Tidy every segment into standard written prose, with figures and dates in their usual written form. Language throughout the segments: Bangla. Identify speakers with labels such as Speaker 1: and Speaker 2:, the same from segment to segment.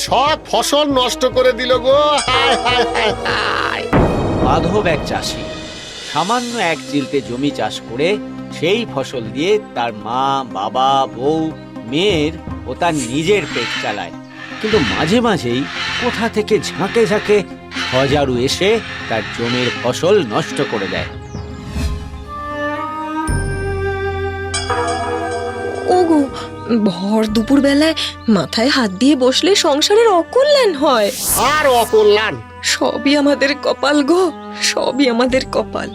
Speaker 1: সব ফসল নষ্ট করে দিল গো। হায় হায় হায় হায়।
Speaker 2: মাধব এক চাষি, সামান্য এক চিলতে জমি চাষ করে সেই ফসল দিয়ে তার মা, বাবা, বউ, মেয়ের ও তার নিজের পেট চালায়। কিন্তু মাঝে মাঝেই কোথা থেকে ঝাঁকে ঝাঁকে হজারু এসে তার জমির ফসল নষ্ট করে দেয়।
Speaker 3: ওগো, ভর দুপুর বেলায় মাথায় হাত দিয়ে বসলে সংসারের অকল্যাণ হয়।
Speaker 1: আর অকল্যাণ।
Speaker 3: সবই আমাদের কপাল গো, সবই আমাদের কপাল।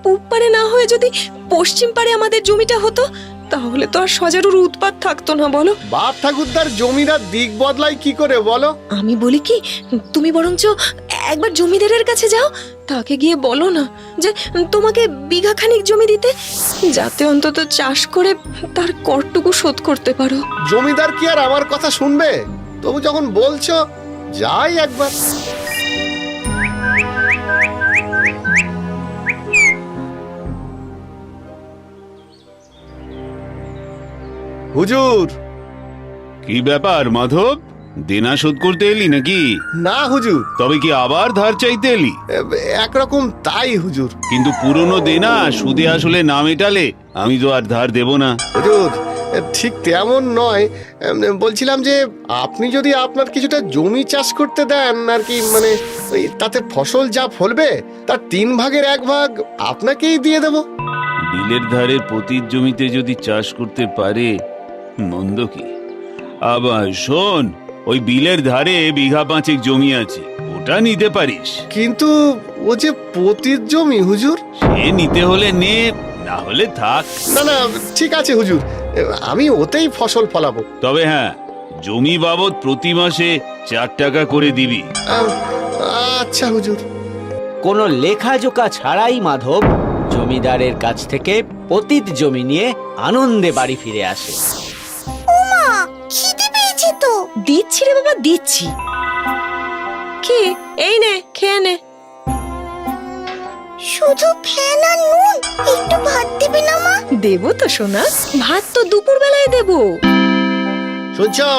Speaker 3: পূব পারে না হয়ে যদি পশ্চিম পারে আমাদের জমিটা হতো, তাহলে তো আর সজারুর উৎপাত থাকতো না, বলো।
Speaker 1: বাপ ঠাকুরদার জমিদার দিক বদলায় কি করে বলো?
Speaker 3: আমি বলি কি, তুমি বরঞ্চ একবার জমিদারের কাছে যাও, তাকে গিয়ে বলো না যে তোমাকে বিঘা খানিক জমি দিতে, যাতে অন্তত চাষ করে তার করটুকু শোধ করতে পারো।
Speaker 1: জমিদার কি আর আমার কথা শুনবে? তবু যখন বলছো, যাই একবার। হুজুর।
Speaker 4: কি ব্যাপার মাধব, দেনা শোধ করতে এলি নাকি?
Speaker 1: না হুজুর,
Speaker 4: তবে কি আবার ধার চাইতে এলি?
Speaker 1: একরকম তাই হুজুর।
Speaker 4: কিন্তু পুরনো দেনা সুদে আসলে না মেটালে আমি তো আর ধার দেব না।
Speaker 1: হুজুর, ঠিক তেমন নয়। বলছিলাম যে আপনি যদি আপনার কিছুটা জমি চাষ করতে দেন আর কি, মানে তাতে ফসল যা ফলবে তার 3 ভাগের 1 ভাগ আপনাকেই দিয়ে দেব।
Speaker 4: বিলের ধারের পতির জমিতে যদি চাষ করতে পারে মন্দ কি? আবার শোন, ওই বিলের ধারে বিঘা 5 জমি আছে, ওটা নিতে পারিস।
Speaker 1: কিন্তু ও যে পতির জমি হুজুর।
Speaker 4: সে নিতে হলে নে, না হলে থাক।
Speaker 1: না না, ঠিক আছে হুজুর, আমি ওতেই ফসল ফলাবো।
Speaker 4: তবে হ্যাঁ, জমি বাবদ প্রতি মাসে 4 টাকা করে দিবি।
Speaker 1: আচ্ছা হুজুর।
Speaker 2: কোনো লেখাজোকা ছাড়াই মাধব জমিদারের কাছ থেকে পতিত জমি নিয়ে আনন্দে বাড়ি ফিরে আসে।
Speaker 3: খিদে পেয়েছে তো। দিচ্ছি রে বাবা, দিচ্ছি। কি, এই নে, খেয়ে নে।
Speaker 5: শুধু ফ্যান আর নুন, একটু ভাত দিবি না মা?
Speaker 3: দেবো তো সোনা, ভাত তো দুপুর বেলায় দেবো।
Speaker 1: শুনছো,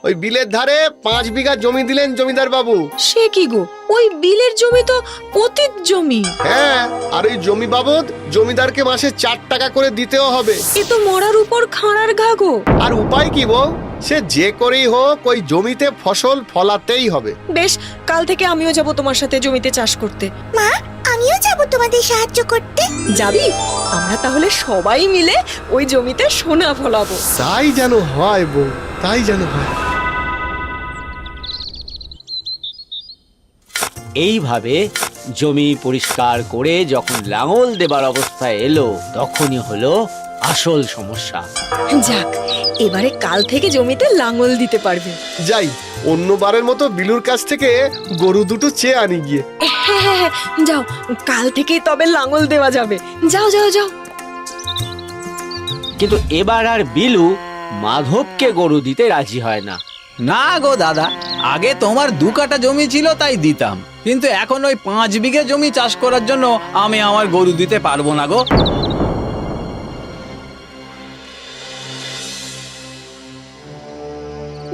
Speaker 1: ওই বিলের ধারে 5 বিঘা জমি দিলেন জমিদার বাবু।
Speaker 3: সে কি গো, ওই বিলের জমি তো পতিত জমি।
Speaker 1: হ্যাঁ, আর ওই জমি বাবদ জমিদারকে মাসে 4 টাকা করে দিতেও হবে।
Speaker 3: এ তো মরার উপর খাঁড়ার ঘা গো।
Speaker 1: আর উপায় কি বউ? সে যে করেই হোক ওই জমিতে ফসল ফলাতেই হবে।
Speaker 3: বেশ, কাল থেকে আমিও যাব তোমার সাথে জমিতে চাষ করতে।
Speaker 5: মা, আমিও যাব তোমাদের সাহায্য করতে।
Speaker 3: যাবি? আমরা তাহলে সবাই মিলে ওই জমিতে সোনা ফলাবো।
Speaker 1: তাই যেন হয় বউ, তাই যেন হয়।
Speaker 2: এইভাবে জমি পরিষ্কার করে যখন লাঙল দেবার অবস্থায় এলো, তখনই হলো আসল সমস্যা।
Speaker 3: যাক, এবারে কাল থেকে জমিতে লাঙল দিতে পারবে।
Speaker 1: যাই, অন্যবারের মতো বিলুর কাছ থেকে গরু দুটো চেয়ে আনি গিয়ে।
Speaker 3: হ্যাঁ হ্যাঁ হ্যাঁ, যাও, কাল থেকেই তবে লাঙল দেওয়া যাবে। যাও যাও যাও।
Speaker 2: কিন্তু এবার আর বিলু মাধবকে গরু দিতে রাজি হয় না।
Speaker 6: না গো দাদা, আগে তোমার 2 কাঠা জমি ছিল তাই দিতাম, কিন্তু এখন ওই 5 বিঘে জমি চাষ করার জন্য আমি আমার গরু দিতে পারবো না গো।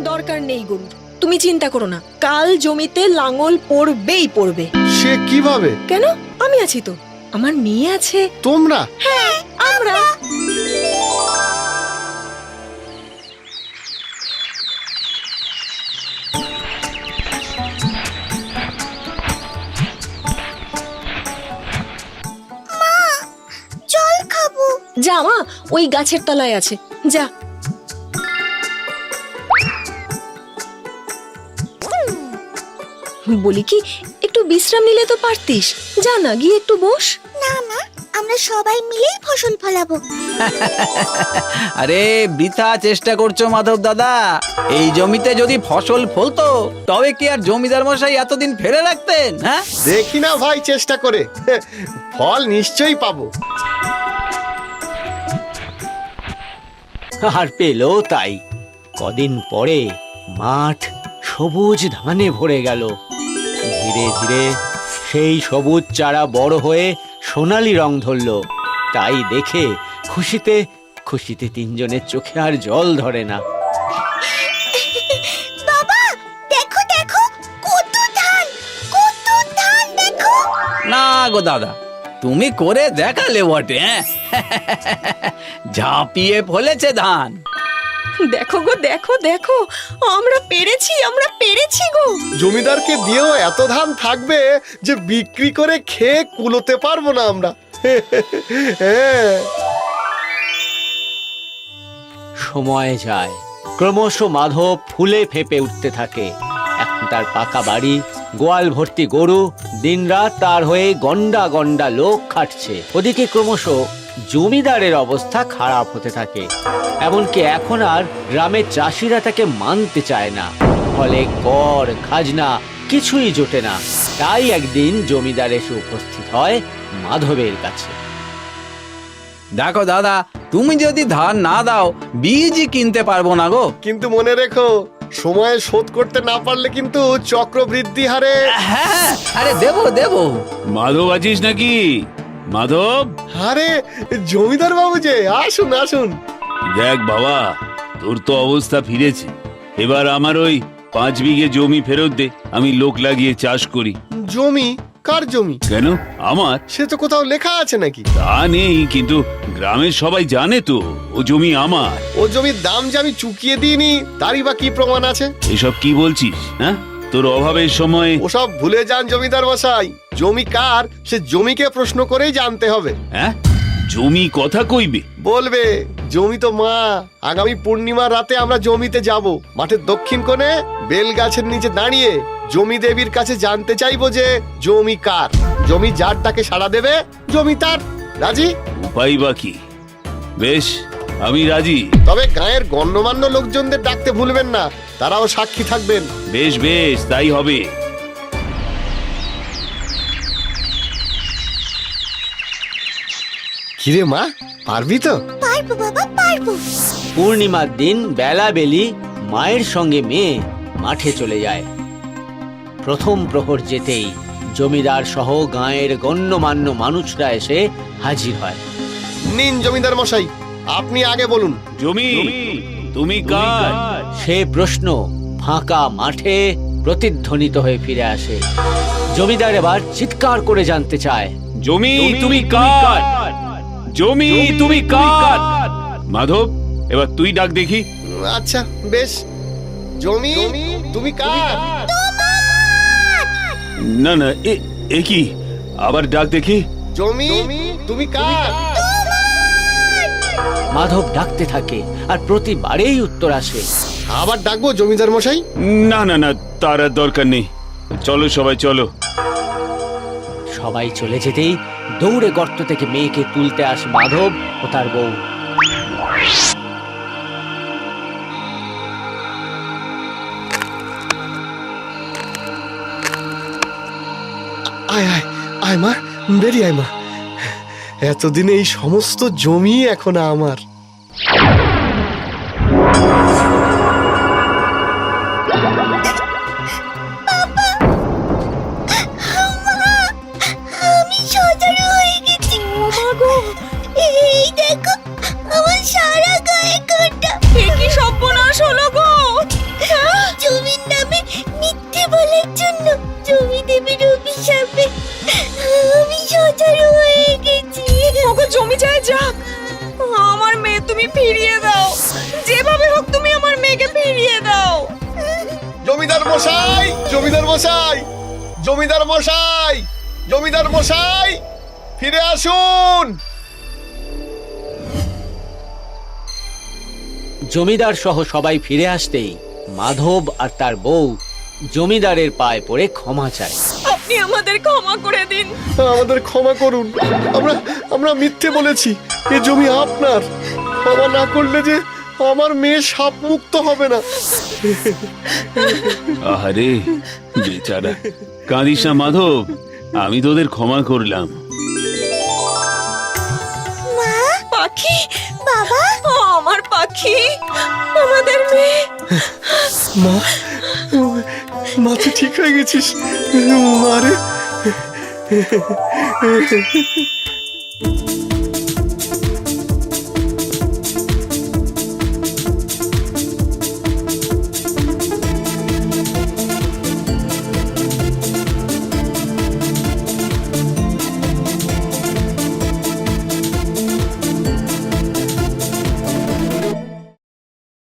Speaker 3: দরকার নেই গরুর, তুমি চিন্তা করো না, কাল জমিতে লাঙল পড়বেই পড়বে।
Speaker 1: সে কিভাবে?
Speaker 3: কেন, আমি আছি তো, আমার মেয়ে আছে।
Speaker 1: তোমরা?
Speaker 3: হ্যাঁ, আমরা।
Speaker 5: জল খাবো।
Speaker 3: যা মা, ওই গাছের তলায় আছে, যা। বলি কি, একটু বিশ্রাম নিলে তো পারতিস, যা না, গিয়ে একটু বস।
Speaker 5: না মা, আমরা সবাই মিলেই ফসল ফলাবো।
Speaker 6: আরে বৃথা চেষ্টা করছো মাধব দাদা, এই জমিতে যদি ফসল ফলতো তবে কি আর জমিদার মশাই এতদিন ফেলে রাখতেন? হ্যাঁ,
Speaker 1: দেখি না ভাই চেষ্টা করে, ফল নিশ্চয়ই পাবো।
Speaker 2: আর পেলো তাই। কদিন পরে মাঠ সবুজ ধানে ভরে গেল। ধীরে ধীরে সেই সবুজ চারা বড় হয়ে সোনালি রং ধরল। তাই দেখে খুশিতে খুশিতে 3 জনের চোখে আর জল ধরে না।
Speaker 5: বাবা,
Speaker 6: গো দাদা, তুমি করে দেখালে বটে, হ্যাঁ? ঝাঁপিয়ে ফলেছে ধান।
Speaker 3: দেখো গো, দেখো দেখো, আমরা পেরেছি গো।
Speaker 1: জমিদারকে দিয়েও এত ধান থাকবে যে বিক্রি করে খেয়ে কুলোতে পারবো না আমরা। হ্যাঁ।
Speaker 2: সময় যায়, ক্রমশ মাধব ফুলে ফেপে উঠতে থাকে। এখন তার পাকা বাড়ি, গোয়াল ভর্তি গরু, দিনরাত তার হয়ে গন্ডা গন্ডা লোক খাটছে। ওদিকে ক্রমশ জমিদারের অবস্থা খারাপ হতে থাকে। এমনকি এখন আর গ্রামের চাষিরা তাকে মানতে চায় না। ফলে কর খাজনা কিছুই জোটে না। তাই একদিন জমিদার এসে উপস্থিত হয় মাধবের কাছে।
Speaker 6: দেখো দাদা, তুমি যদি ধান না দাও বীজই কিনতে পারবো না গো।
Speaker 1: কিন্তু মনে রেখো, সময়ে শোধ করতে না পারলে কিন্তু চক্রবৃদ্ধি হারে।
Speaker 6: হ্যাঁ, আরে দেবো দেবো।
Speaker 4: মাধব আছিস নাকি? মাধব,
Speaker 1: আরে জমিদার বাবু যে, আসুন আসুন।
Speaker 4: দেখ বাবা, তোর তো অবস্থা ফিরেছে। এবার আমার ওই 5 বিঘে জমি ফেরত দে, আমি লোক লাগিয়ে চাষ করি।
Speaker 1: জমি? কার জমি?
Speaker 4: কেন? আমার।
Speaker 1: সে তো কোথাও লেখা আছে নাকি?
Speaker 4: তা নেই, কিন্তু গ্রামের সবাই জানে তো ও জমি আমার।
Speaker 1: ও জমির দাম যে আমি চুকিয়ে দিইনি, তারই বা কি প্রমাণ আছে?
Speaker 4: এসব কি বলছিস? হ্যাঁ, তোর অভাবের সময়।
Speaker 1: ওসব ভুলে যান জমিদার মশাই। জমি কার সে জমিকে প্রশ্ন করেই জানতে হবে।
Speaker 4: হ্যাঁ, জমি কথা কইবে?
Speaker 1: বলবে, জমি তো মা। আগামী পূর্ণিমার রাতে আমরা জমিতে যাব। মাঠের দক্ষিণ কোণে বেল গাছের নিচে দাঁড়িয়ে জমি দেবীর কাছে জানতে চাইবো যে জমি কার। জমি যার তাকে সাড়া দেবে, জমি তার। রাজি?
Speaker 4: উপায় বা কি? বেশ, আমি রাজি।
Speaker 1: তবে গায়ের গণ্যমান্য লোকজনদের ডাকতে ভুলবেন না, তারাও সাক্ষী থাকবেন।
Speaker 4: বেশ বেশ, তাই হবে।
Speaker 1: কিরে মা, পারবি তো?
Speaker 5: পারবো বাবা, পারবো।
Speaker 2: পূর্ণিমার দিন বেলা বেলি মায়ের সঙ্গে মেয়ে মাঠে চলে যায়। প্রথম প্রহর যেতেই জমিদার সহ গাঁয়ের গণ্যমান্য মানুষরা এসে হাজির হয়।
Speaker 1: নিন জমিদার মশাই, আপনি আগে বলুন।
Speaker 4: জমি তুমি কার?
Speaker 2: সে প্রশ্ন ফাঁকা মাঠে প্রতিধ্বনিত হয়ে ফিরে আসে। জমিদার এবার চিৎকার করে জানতে চায়,
Speaker 4: জমি তুমি কার? জমি তুমি কার? মাধব, এবার তুই ডাক দেখি।
Speaker 1: আচ্ছা বেশ। জমি তুমি কার?
Speaker 4: না না, এ কি? আবার ডাক দেখি।
Speaker 1: জমি তুমি কার?
Speaker 2: মাধব ডাকতে থাকে আর প্রতিবারেই উত্তর আসে।
Speaker 1: আবার ডাকবো জমিদার মশাই?
Speaker 4: না না না, তার আর দরকার নেই। চলো সবাই চলো।
Speaker 2: সবাই চলে যেতেই দৌড়ে গর্ত থেকে মেয়েকে তুলতে আসে মাধব ও তার বউ।
Speaker 1: আয় আয় আয় মা, বেরিয়ে আয় মা। এতদিনে এই সমস্ত জমি এখন আমার।
Speaker 5: আমি সজারু হয়ে গেছি। এই দেখো, আমার সারা গায়ে কাঁটা।
Speaker 3: কি সর্বনাশ হলো গো!
Speaker 5: জমির নামে মিথ্যে বলার জন্য জমি দেবীর অভিশাপে আমি সজারু হয়ে গেছি।
Speaker 3: ওগো জমি যায় যাক, আমার মেয়ে তুমি ফিরিয়ে দাও। যেভাবে হোক তুমি আমার মেয়েকে ফিরিয়ে দাও।
Speaker 1: জমিদার মশাই, জমিদার মশাই, জমিদার মশাই, জমিদার মশাই, ফিরে আসুন।
Speaker 2: জমিদার সহ সবাই ফিরে আসতেই মাধব আর তার বউ জমিদারের পায়ে পড়ে ক্ষমা চায়।
Speaker 3: আপনি আমাদের ক্ষমা করে দিন।
Speaker 1: আমাদের ক্ষমা করুন। আমরা আমরা মিথ্যে বলেছি। এ জমি আপনার। ক্ষমা না করলে যে আমার মেয়ে সাপ মুক্ত হবে না।
Speaker 4: আহারে বেচারা, কাঁদিস না মাধব, আমি তোদের ক্ষমা করলাম।
Speaker 5: মা,
Speaker 3: পাখি,
Speaker 5: বাবা,
Speaker 3: আমার পাখি, আমাদের মেয়ে।
Speaker 1: মা, মা তুই ঠিক হয়ে গেছিস মারে।